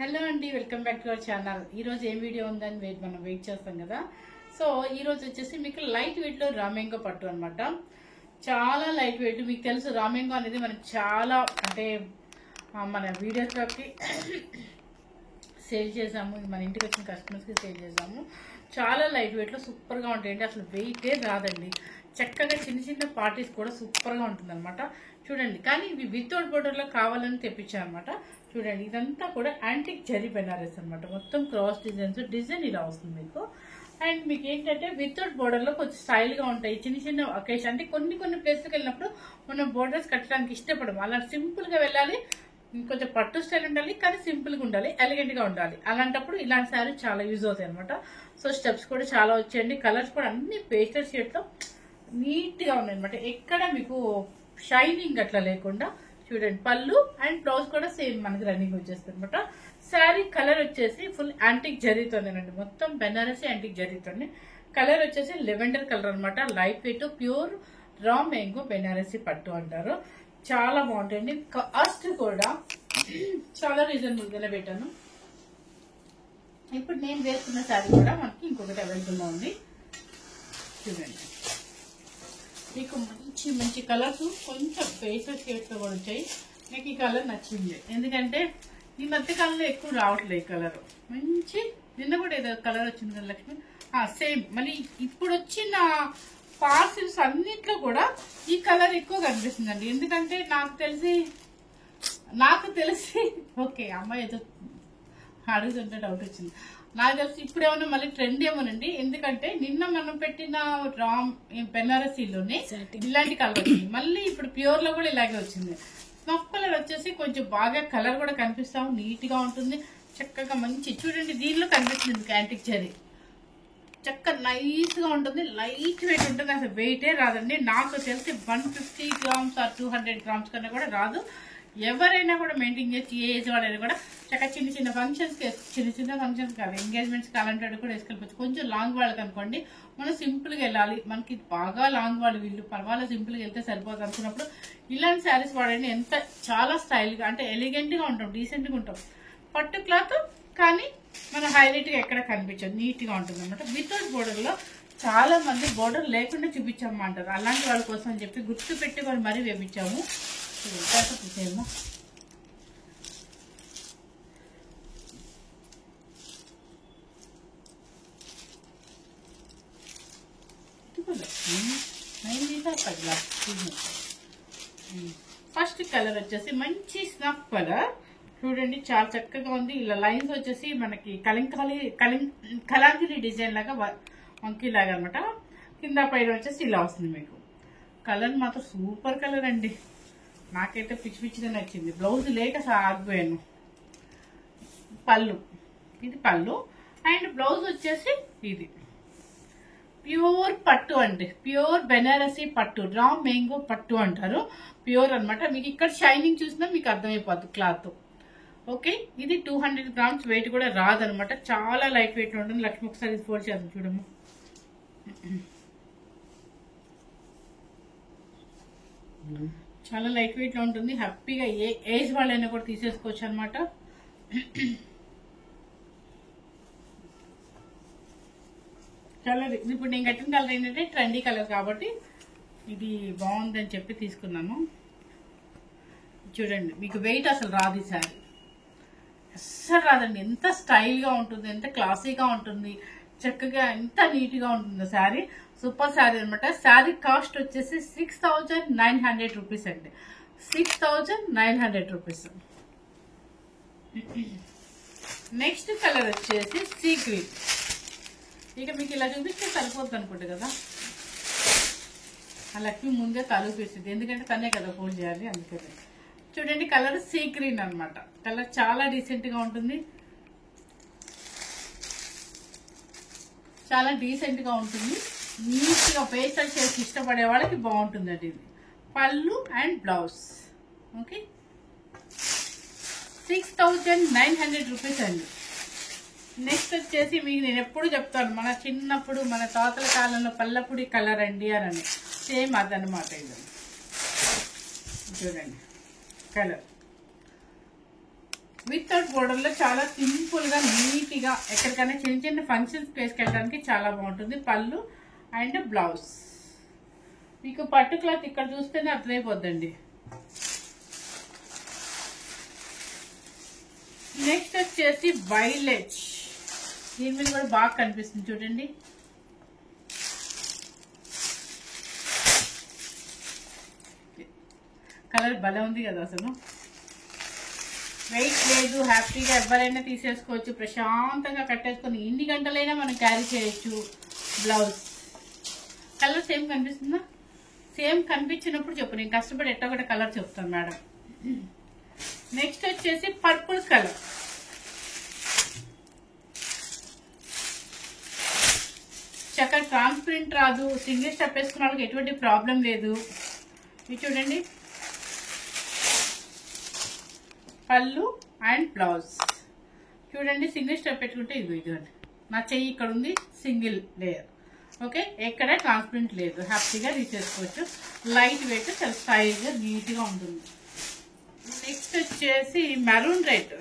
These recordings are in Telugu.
హలో అండి, welcome back to our channel. ఈ రోజు ఏం వీడియో ఉందని మనం వెయిట్ చేస్తాం కదా. సో ఈ రోజు వచ్చేసి మీకు లైట్ వెయిట్ లో రామెంగో పట్టు అన్నమాట. చాలా లైట్ వెయిట్. మీకు తెలుసు రామెంగో అనేది మనం చాలా అంటే మన వీడియోస్లోకి సేల్ చేసాము, మన ఇంటికి వచ్చిన కస్టమర్స్కి సేల్ చేసాము. చాలా లైట్ వెయిట్లో సూపర్గా ఉంటాయండి. అసలు వెయిటే రాదండి. చక్కగా చిన్న చిన్న పార్టీస్ కూడా సూపర్గా ఉంటుంది అనమాట. చూడండి, కానీ ఇవి వితౌట్ బోర్డర్లో కావాలని తెప్పించాను అనమాట. చూడండి, ఇదంతా కూడా యాంటిక్ జరీ బెనారస్ అనమాట. మొత్తం క్రాస్ డిజైన్ ఇలా వస్తుంది మీకు. అండ్ మీకు ఏంటంటే వితౌట్ బోర్డర్లో కొంచెం స్టైల్గా ఉంటాయి. చిన్న చిన్న ఒకేషన్ అంటే కొన్ని ప్లేస్లకు వెళ్ళినప్పుడు మనం బోర్డర్స్ కట్టడానికి ఇష్టపడము. అలా సింపుల్గా వెళ్ళాలి, కొంచెం పట్టు స్టైల్ ఉండాలి, కానీ సింపుల్గా ఉండాలి, ఎలిగెంట్గా ఉండాలి. అలాంటప్పుడు ఇలాంటి శారీ చాలా యూజ్ అవుతాయి అనమాట. సో స్టెప్స్ కూడా చాలా వచ్చాయండి. కలర్స్ కూడా అన్ని పేస్టల్ షేడ్లో నీట్గా ఉన్నాయి అనమాట. ఎక్కడ మీకు షైనింగ్ అట్లా లేకుండా. చూడండి, పళ్ళు అండ్ బ్లౌజ్ కూడా సేమ్ మనకి రన్నింగ్ వచ్చేస్తుంది అనమాట. శారీ కలర్ వచ్చేసి ఫుల్ యాంటిక్ జరీతోనేనండి. మొత్తం బెనారసి యాంటిక్ జరీతోనే. కలర్ వచ్చేసి లెవెండర్ కలర్ అనమాట. Light weight pure raw mango Banarasi పట్టు అంటారు. చాలా బాగుంటాయండి. కాస్ట్ కూడా చాలా రీజనబుల్ గానే పెట్టాను. ఇప్పుడు నేను వేసుకున్న శారీ కూడా మనకి ఇంకొకటి అవైలబుల్ గా ఉంది. చూడండి, మీకు మంచి మంచి కలర్స్ కొంచెం ఫేసెస్ షేడ్స్ కూడా వచ్చాయి. నాకు ఈ కలర్ నచ్చింది, ఎందుకంటే ఈ మధ్య కాలంలో ఎక్కువ రావట్లేదు ఈ కలర్. మంచి నిన్న కూడా ఏదో కలర్ వచ్చింది కదా లక్ష్మి, సేమ్. మళ్ళీ ఇప్పుడు వచ్చిన పార్సిల్స్ అన్నిట్లో కూడా ఈ కలర్ ఎక్కువ కనిపిస్తుందండి. ఎందుకంటే నాకు తెలిసి ఓకే అమ్మాయి ఏదో అడుగుతుంటే డౌట్ వచ్చింది. నాకు తెలిసి ఇప్పుడు ఏమన్నా మళ్ళీ ట్రెండ్ ఏమోనండి. ఎందుకంటే నిన్న మనం పెట్టిన రామ్ బెనారసీలోనే ఇలాంటి కలర్ వచ్చింది. మళ్ళీ ఇప్పుడు ప్యూర్ లో కూడా ఇలాగే వచ్చింది. స్నఫ్ కలర్ వచ్చేసి కొంచెం బాగా కలర్ కూడా కనిపిస్తాము, నీట్ గా ఉంటుంది. చక్కగా మంచి చూడండి, దీనిలో కనిపిస్తుంది యాంటిక్ జరీ. చక్కగా నైస్ గా ఉంటుంది, లైట్ వెయిట్ ఉంటుంది. అసలు వెయిటే రాదండి. నాకు తెలిసి 150 గ్రామ్స్ ఆర్ 200 గ్రామ్స్ కన్నా కూడా రాదు. ఎవరైనా కూడా మెయింటైన్ చేసి ఏ ఏజ్ వాళ్ళైనా కూడా చక్కగా చిన్న ఫంక్షన్స్ కాదు, ఎంగేజ్మెంట్స్ అలాంటి కూడా వేసుకెళ్ళిపోవచ్చు. కొంచెం లాంగ్ వాళ్ళకి అనుకోండి, మనం సింపుల్ గా వెళ్ళాలి, మనకి బాగా లాంగ్ వాళ్ళు వీళ్ళు పర్వాలేదు సింపుల్ గా వెళ్తే సరిపోతుంది అనుకున్నప్పుడు ఇలాంటి శారీస్ వాడండి. ఎంత చాలా స్టైల్ గా అంటే ఎలిగెంట్ గా ఉంటాం, డీసెంట్ గా ఉంటాం. పట్టు క్లాత్ కానీ మన హైలైట్ గా ఎక్కడ కనిపించదు, నీట్ గా ఉంటుంది అనమాట. వితౌట్ బోర్డర్ లో చాలా మంది బోర్డర్ లేకుండా చూపించామంటారు. అలాంటి వాళ్ళ కోసం అని చెప్పి గుర్తు పెట్టుకొని మరీ వేపించాము. చూసేమో ఫస్ట్ కలర్ వచ్చేసి మంచి స్నఫ్ కలర్. చూడండి, చాలా చక్కగా ఉంది. ఇలా లైన్స్ వచ్చేసి మనకి కలంకారీ డిజైన్ లాగా వంకీ లాగా అనమాట. కింద పైన వచ్చేసి ఇలా వస్తుంది మీకు. కలర్ మాత్రం సూపర్ కలర్ అండి. నాకైతే పిచ్చిగా నచ్చింది. బ్లౌజ్ లేక ఆగిపోయాను. పళ్ళు, ఇది పళ్ళు అండ్ బ్లౌజ్ వచ్చేసి ఇది ప్యూర్ పట్టు అండి. ప్యూర్ బెనారసీ పట్టు, రా మ్యాంగో పట్టు అంటారు. ప్యూర్ అనమాట. మీకు ఇక్కడ షైనింగ్ చూసినా మీకు అర్థమైపోద్ది క్లాత్. ఓకే, ఇది 200 గ్రామ్స్ వెయిట్ కూడా రాదనమాట. చాలా లైట్ వెయిట్ ఉంటుంది. లక్ష్మి ఒకసారి ఫోల్డ్ చేద్దాం చూడము. చాలా లైట్ వెయిట్ లో ఉంటుంది. హ్యాపీగా ఏ ఏజ్ వాళ్ళైనా కూడా తీసేసుకోవచ్చు అనమాట. కలర్ ఇప్పుడు నేను కట్టిన కలర్ ఏంటంటే ట్రెండీ కలర్ కాబట్టి ఇది బాగుందని చెప్పి తీసుకున్నాము. చూడండి, మీకు వెయిట్ అసలు రాదు ఈ శారీ, అస్సలు రాదండి. ఎంత స్టైల్ గా ఉంటుంది, ఎంత క్లాసీగా ఉంటుంది, చక్కగా ఎంత నీట్ గా ఉంటుంది శారీ. సూపర్ శారీ అనమాట. శారీ కాస్ట్ వచ్చేసి 6900 రూపీస్ అండి. 6900 రూపీస్. నెక్స్ట్ కలర్ వచ్చేసి సీ గ్రీన్. ఇక మీకు ఇలా చూపిస్తే సరిపోద్ది అనుకుంటా కదా. ఆ లక్ష్మి ముందే తలుపిస్తుంది, ఎందుకంటే తనే కదా ఫోల్డ్ చేయాలి, అందుకని. చూడండి, కలర్ సీ గ్రీన్ అనమాట. కలర్ చాలా డీసెంట్ గా ఉంటుంది, చాలా డీసెంట్ గా ఉంటుంది. నీట్ గా పేస్టల్ షేడ్స్ ఇష్టపడే వాళ్ళకి బాగుంటుందండి ఇది. పళ్ళు అండ్ బ్లౌజ్. ఓకే, 6900 రూపీస్ అండి. నెక్స్ట్ వచ్చేసి మీకు నేను ఎప్పుడు చెప్తాను, మన చిన్నప్పుడు మన తాతల కాలంలో పల్లపుడి కలర్ అండి అని. సేమ్ అదనమాట. ఇది చూడండి కలర్ వితౌట్ బోర్డర్ లో చాలా సింపుల్ గా నీట్ గా ఎక్కడికైనా చిన్న చిన్న ఫంక్షన్స్ ప్లేస్కి వెళ్ళడానికి చాలా బాగుంటుంది. పళ్ళు అండ్ బ్లౌజ్. మీకు పట్టు క్లాత్ ఇక్కడ చూస్తేనే అర్థమైపోద్దండి. నెక్స్ట్ వచ్చేసి వైలెట్. దీని మీద కూడా బాగా కనిపిస్తుంది చూడండి. కలర్ భలే ఉంది కదా అసలు. వెయిట్ లేదు, హ్యాపీగా ఎవరైనా తీసేసుకోవచ్చు, ప్రశాంతంగా కట్టేసుకొని ఎన్ని గంటలైనా మనం క్యారీ చేయొచ్చు. బ్లౌజ్ కలర్ సేమ్ కనిపిస్తుందా? సేమ్ కనిపించినప్పుడు చెప్పు, నేను కష్టపడి ఎట్టా కూడా కలర్ చెప్తాను మేడం. నెక్స్ట్ వచ్చేసి పర్పుల్ కలర్. చక్కగా ట్రాన్స్పరెంట్ రాదు, సింగిల్ స్టెప్ వేసుకున్న వాళ్ళకి ఎటువంటి ప్రాబ్లం లేదు. ఇది చూడండి పళ్ళు అండ్ బ్లౌజ్. చూడండి సింగిల్ స్టెప్ పెట్టుకుంటే ఇదిగోండి నా చెయ్యి ఇక్కడ ఉంది, సింగిల్ లేయర్. ఓకే, ఎక్కడ ట్రాన్స్పరెంట్ లేదు, హ్యాపీగా తీసేసుకోవచ్చు. లైట్ వెయిట్, చాలా స్టైల్గా నీట్గా ఉంటుంది. నెక్స్ట్ వచ్చేసి మెరూన్ రెడ్.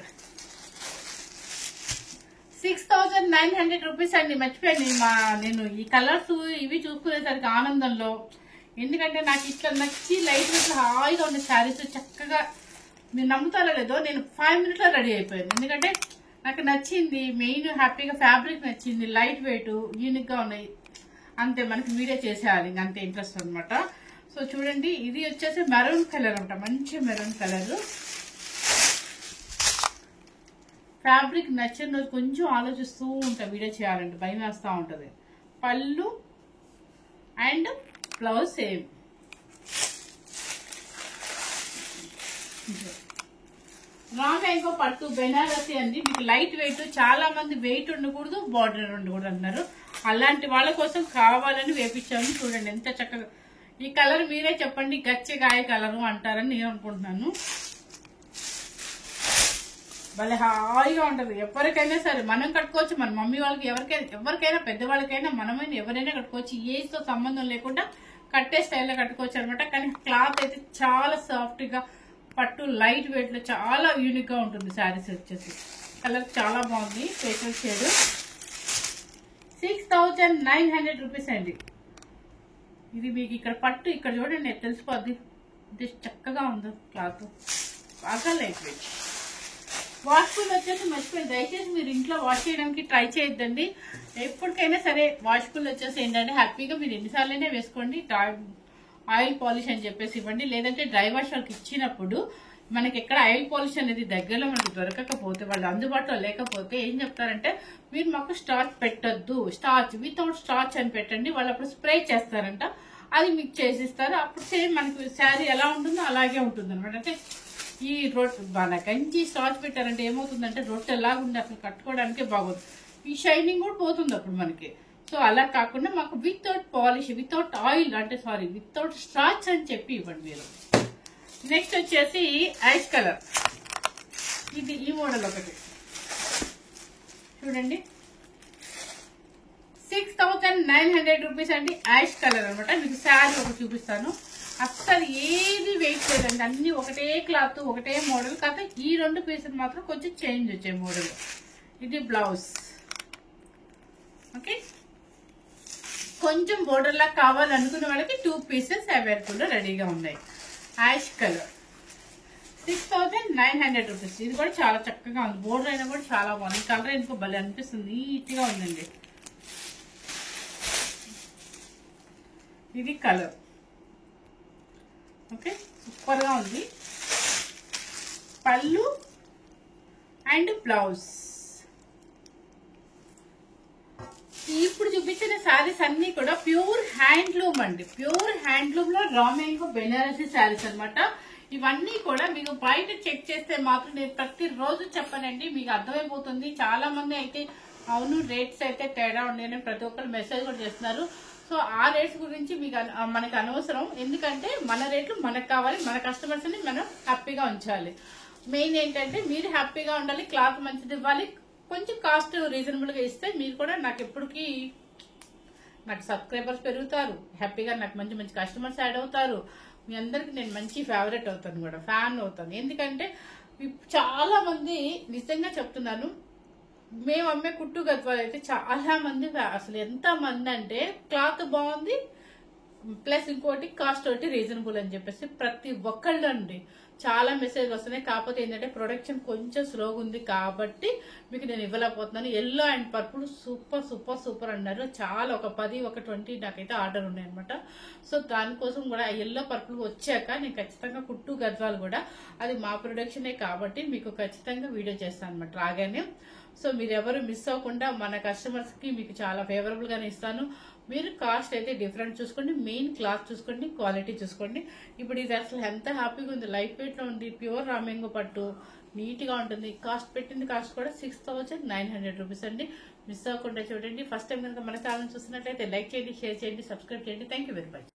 6900 రూపీస్ అండి. మర్చిపోయాను నేను ఈ కలర్స్ ఇవి చూసుకునేసరికి ఆనందంలో. ఎందుకంటే నాకు ఇట్లా నచ్చి లైట్ వెయిట్ హాయిగా ఉండే శారీస్ చక్కగా, మీరు నమ్ముతారో లేదో, నేను 5 minutes లో రెడీ అయిపోయాను. ఎందుకంటే నాకు నచ్చింది, మెయిన్ హ్యాపీగా ఫ్యాబ్రిక్ నచ్చింది, లైట్ వెయిట్, యూనిక్ గా ఉన్నాయి. అంతే, మనకి వీడియో చేసేయాలి, ఇంకంతే ఇంట్రెస్ట్ అనమాట. సో చూడండి, ఇది వచ్చేసి మెరూన్ కలర్ అంట, మంచి మెరూన్ కలర్. ఫ్యాబ్రిక్ నచ్చిన రోజు కొంచెం ఆలోచిస్తూ ఉంటా వీడియో చేయాలంటే, భయం వేస్తూ ఉంటుంది. పళ్ళు అండ్ బ్లౌజ్ సేమ్. రామేంగో పట్టు బెనారసి అండి. మీకు లైట్ వెయిట్, చాలా మంది వెయిట్ ఉండకూడదు, బార్డర్ ఉండకూడదు అంటున్నారు. అలాంటి వాళ్ళ కోసం కావాలని వేపించాము. చూడండి ఎంత చక్కగా. ఈ కలర్ మీరే చెప్పండి, గచ్చగాయ కలరు అంటారని నేను అనుకుంటున్నాను. భలే హాయిగా ఉంటది. ఎవరికైనా సరే మనం కట్టుకోవచ్చు, మన మమ్మీ వాళ్ళకి, ఎవరికైనా పెద్దవాళ్ళకైనా, మనమైనా ఎవరైనా కట్టుకోవచ్చు. ఏజ్ తో సంబంధం లేకుండా కట్టే స్టైల్లో కట్టుకోవచ్చు అనమాట. కానీ క్లాత్ అయితే చాలా సాఫ్ట్ గా, పట్టు లైట్ వెయిట్ లో చాలా యూనిక్ గా ఉంటుంది. శారీస్ వచ్చేసి కలర్ చాలా బాగుంది. Pastel shade. 6900 రూపీస్ అండి. ఇది మీకు ఇక్కడ పట్టు ఇక్కడ చూడండి తెలిసిపోద్ది, ఇది చక్కగా ఉంది క్లాత్, బాగా లైట్ వెయిట్. వాష్ఫుల్ వచ్చేసి మర్చిపోయింది, దయచేసి మీరు ఇంట్లో వాష్ చేయడానికి ట్రై చేయొద్దండి. ఎప్పటికైనా సరే వాష్ఫుల్ వచ్చేసి ఏంటంటే హ్యాపీగా మీరు ఎన్నిసార్లైనా వేసుకోండి. ఆయిల్ పాలిష్ అని చెప్పేసి ఇవ్వండి. లేదంటే డ్రై వాష్ వాళ్ళకి ఇచ్చినప్పుడు మనకి ఎక్కడ ఆయిల్ పాలిష్ అనేది దగ్గరలో మనకి దొరకకపోతే, వాళ్ళు అందుబాటులో లేకపోతే ఏం చెప్తారంటే, మీరు మాకు స్టార్చ్ పెట్టద్దు, స్టార్చ్ వితౌట్ స్టార్చ్ అని పెట్టండి. వాళ్ళు అప్పుడు స్ప్రే చేస్తారంట, అది మీకు చేసిస్తారు. అప్పుడు సేమ్ మనకి శారీ ఎలా ఉంటుందో అలాగే ఉంటుంది అనమాట. అంటే ఈ మన గంజి స్టార్చ్ పెట్టారంటే ఏమవుతుందంటే రొట్టె ఎలాగా ఉంది, అసలు కట్టుకోవడానికే బాగోదు. ఈ షైనింగ్ కూడా పోతుంది అప్పుడు మనకి. సో అలా కాకుండా మాకు వితౌట్ పాలిష్, వితౌట్ ఆయిల్, అంటే సారీ వితౌట్ స్టార్చ్ అని చెప్పి ఇవ్వండి మీరు. నెక్స్ట్ వచ్చేసి యాష్ కలర్. ఇది ఈ మోడల్ ఒకటి చూడండి. 6900 రూపీస్ అండి. యాష్ కలర్ అనమాట. మీకు శారీ ఒకటి చూపిస్తాను. అస్సలు ఏది వెయిట్ లేదండి, అన్ని ఒకటే క్లాత్, ఒకటే మోడల్. కాకపోతే ఈ 2 పీసులు మాత్రం కొంచెం చేంజ్ వచ్చే మోడల్. ఇది బ్లౌజ్. ఓకే, కొంచెం బోర్డర్ లా కావాలనుకున్న వాళ్ళకి 2 పీసెస్ అవైలబుల్ రెడీగా ఉన్నాయి. Ash colour 6900 rupees. ఇది కూడా చాలా చక్కగా ఉంది, బోర్డర్ అయినా కూడా చాలా బాగుంది. కలర్ ఎందుకో భలే అనిపిస్తుంది, నీట్ గా ఉందండి. ఇది కలర్. ఓకే, సూపర్ గా ఉంది. పళ్ళు అండ్ బ్లౌజ్. ఇప్పుడు చూపించిన శారీస్ అన్ని కూడా ప్యూర్ హ్యాండ్లూమ్ అండి. ప్యూర్ హ్యాండ్లూమ్ లో రామేంగో బెనారసి శారీస్ అనమాట. ఇవన్నీ కూడా మీకు బయట చెక్ చేస్తే మాత్రం, నేను ప్రతిరోజు చెప్పనండి, మీకు అర్థమైపోతుంది. చాలా మంది అయితే అవును రేట్స్ అయితే తేడా ఉండేని ప్రతి ఒక్కరు మెసేజ్ కూడా చేస్తున్నారు. సో ఆ రేట్స్ గురించి మీకు మనకు అనవసరం. ఎందుకంటే మన రేట్లు మనకు కావాలి, మన కస్టమర్స్ ని మనం హ్యాపీగా ఉంచాలి. మెయిన్ ఏంటంటే మీరు హ్యాపీగా ఉండాలి, క్లాత్ మంచిది ఇవ్వాలి, కొంచెం కాస్ట్ రీజనబుల్ గా ఇస్తే మీరు కూడా నాకు ఎప్పటికీ నాకు సబ్స్క్రైబర్స్ పెరుగుతారు, హ్యాపీగా నాకు మంచి మంచి కస్టమర్స్ యాడ్ అవుతారు. మీ అందరికి నేను మంచి ఫేవరెట్ అవుతాను కూడా, ఫ్యాన్ అవుతాను. ఎందుకంటే చాలా మంది నిజంగా చెప్తున్నాను, మేము అమ్మే కుట్టు గద్వాలు అయితే చాలా మంది, అసలు ఎంత మంది అంటే క్లాత్ బాగుంది ప్లస్ ఇంకోటి కాస్ట్ ఒకటి రీజనబుల్ అని చెప్పేసి ప్రతి ఒక్కళ్ళు అండి చాలా మెసేజ్ వస్తున్నాయి. కాకపోతే ఏంటంటే ప్రొడక్షన్ కొంచెం స్లోగా ఉంది కాబట్టి మీకు నేను ఇవ్వలేకపోతున్నాను. Yellow and purple super super super అన్నారు. చాలా ఒక 10 ఒక 20 నాకైతే ఆర్డర్ ఉన్నాయి అనమాట. సో దానికోసం కూడా ఎల్లో పర్పుల్ వచ్చాక నేను ఖచ్చితంగా కుట్టు గద్వాలు కూడా అది మా ప్రొడక్షనే కాబట్టి మీకు ఖచ్చితంగా వీడియో చేస్తాను అనమాట రాగానే. సో మీరు ఎవరు మిస్ అవ్వకుండా మన కస్టమర్స్ కి మీకు చాలా ఫేవరబుల్ గానే ఇస్తాను. మీరు కాస్ట్ అయితే డిఫరెంట్ చూసుకోండి, మెయిన్ క్లాత్ చూసుకోండి, క్వాలిటీ చూసుకోండి. ఇప్పుడు ఇది అసలు ఎంత హ్యాపీగా ఉంది, లైట్ వెయిట్ లో ఉంది, ప్యూర్ రామెంగో పట్టు, నీట్ గా ఉంటుంది. కాస్ట్ పెట్టింది కాస్ట్ కూడా 6,900 రూపీస్ అండి. మిస్ అవ్వకుండా చూడండి. ఫస్ట్ టైం కనుక మన ఛానల్ చూసినట్లయితే లైక్ చేయండి, షేర్ చేయండి, సబ్స్క్రైబ్ చేయండి. Thank you very much.